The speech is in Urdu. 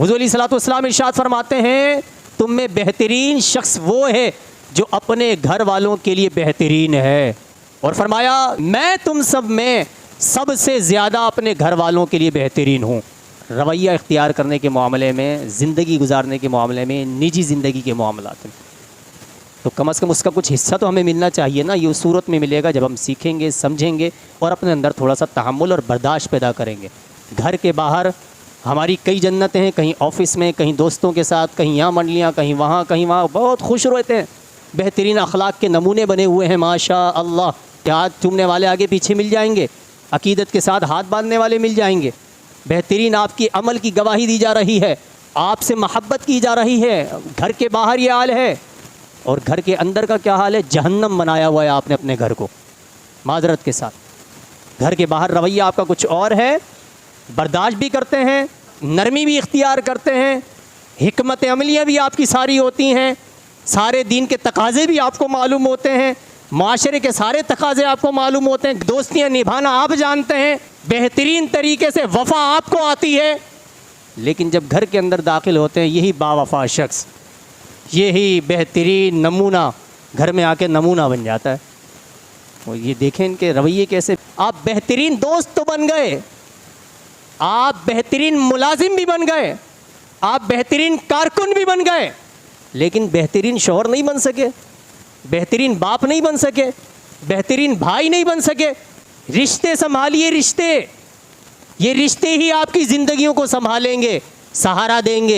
حضور علیہ الصلوۃ والسلام ارشاد فرماتے ہیں تم میں بہترین شخص وہ ہے جو اپنے گھر والوں کے لیے بہترین ہے، اور فرمایا میں تم سب میں سب سے زیادہ اپنے گھر والوں کے لیے بہترین ہوں۔ رویہ اختیار کرنے کے معاملے میں، زندگی گزارنے کے معاملے میں، نجی زندگی کے معاملات میں، تو کم از کم اس کا کچھ حصہ تو ہمیں ملنا چاہیے نا۔ یہ اس صورت میں ملے گا جب ہم سیکھیں گے، سمجھیں گے اور اپنے اندر تھوڑا سا تحمل اور برداشت پیدا کریں گے۔ گھر کے باہر ہماری کئی جنتیں ہیں، کہیں آفس میں، کہیں دوستوں کے ساتھ، کہیں یہاں منڈلیاں، کہیں وہاں بہت خوش رہتے ہیں، بہترین اخلاق کے نمونے بنے ہوئے ہیں ماشاء اللہ۔ ہاتھ چومنے والے آگے پیچھے مل جائیں گے، عقیدت کے ساتھ ہاتھ باندھنے والے مل جائیں گے، بہترین آپ کی عمل کی گواہی دی جا رہی ہے، آپ سے محبت کی جا رہی ہے۔ گھر کے باہر یہ حال ہے، اور گھر کے اندر کا کیا حال ہے؟ جہنم بنایا ہوا ہے آپ نے اپنے گھر کو، معذرت کے ساتھ۔ گھر کے باہر رویہ آپ کا کچھ اور ہے، برداشت بھی کرتے ہیں، نرمی بھی اختیار کرتے ہیں، حکمت عملیاں بھی آپ کی ساری ہوتی ہیں، سارے دین کے تقاضے بھی آپ کو معلوم ہوتے ہیں، معاشرے کے سارے تقاضے آپ کو معلوم ہوتے ہیں، دوستیاں نبھانا آپ جانتے ہیں، بہترین طریقے سے وفا آپ کو آتی ہے۔ لیکن جب گھر کے اندر داخل ہوتے ہیں یہی باوفا شخص، یہی بہترین نمونہ گھر میں آ کے نمونہ بن جاتا ہے۔ اور یہ دیکھیں ان کے رویے کیسے۔ آپ بہترین دوست تو بن گئے، آپ بہترین ملازم بھی بن گئے، آپ بہترین کارکن بھی بن گئے، لیکن بہترین شوہر نہیں بن سکے، بہترین باپ نہیں بن سکے، بہترین بھائی نہیں بن سکے۔ رشتے سنبھالیے، رشتے، یہ رشتے ہی آپ کی زندگیوں کو سنبھالیں گے، سہارا دیں گے۔